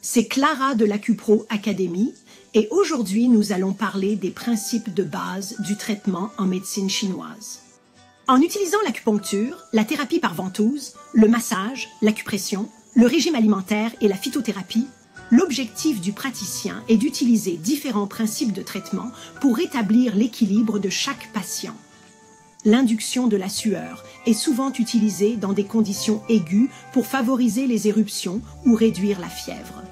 c'est Clara de l'Acupro Academy et aujourd'hui nous allons parler des principes de base du traitement en médecine chinoise. En utilisant l'acupuncture, la thérapie par ventouse, le massage, l'acupression, le régime alimentaire et la phytothérapie, l'objectif du praticien est d'utiliser différents principes de traitement pour rétablir l'équilibre de chaque patient. L'induction de la sueur est souvent utilisée dans des conditions aiguës pour favoriser les éruptions ou réduire la fièvre.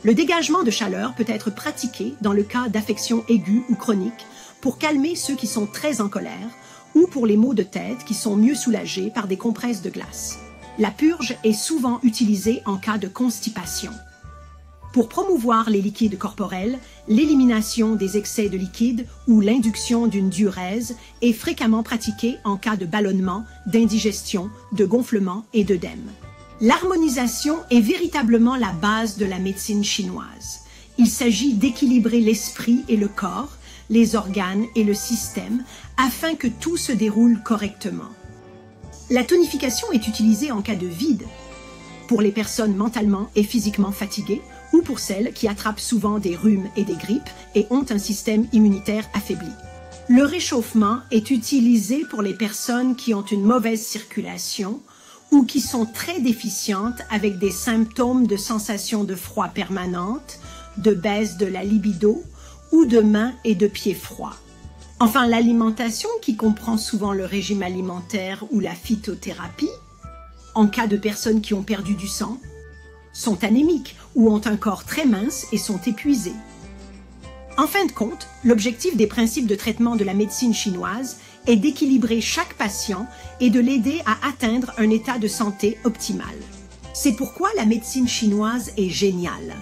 Le dégagement de chaleur peut être pratiqué dans le cas d'affections aiguës ou chroniques pour calmer ceux qui sont très en colère ou pour les maux de tête qui sont mieux soulagés par des compresses de glace. La purge est souvent utilisée en cas de constipation. Pour promouvoir les liquides corporels, l'élimination des excès de liquide ou l'induction d'une diurèse est fréquemment pratiquée en cas de ballonnement, d'indigestion, de gonflement et d'œdème. L'harmonisation est véritablement la base de la médecine chinoise. Il s'agit d'équilibrer l'esprit et le corps, les organes et le système afin que tout se déroule correctement. La tonification est utilisée en cas de vide, pour les personnes mentalement et physiquement fatiguées ou pour celles qui attrapent souvent des rhumes et des grippes et ont un système immunitaire affaibli. Le réchauffement est utilisé pour les personnes qui ont une mauvaise circulation ou qui sont très déficientes avec des symptômes de sensation de froid permanente, de baisse de la libido ou de mains et de pieds froids. Enfin, l'alimentation qui comprend souvent le régime alimentaire ou la phytothérapie, en cas de personnes qui ont perdu du sang, sont anémiques ou ont un corps très mince et sont épuisées. En fin de compte, l'objectif des principes de traitement de la médecine chinoise est d'équilibrer chaque patient et de l'aider à atteindre un état de santé optimal. C'est pourquoi la médecine chinoise est géniale.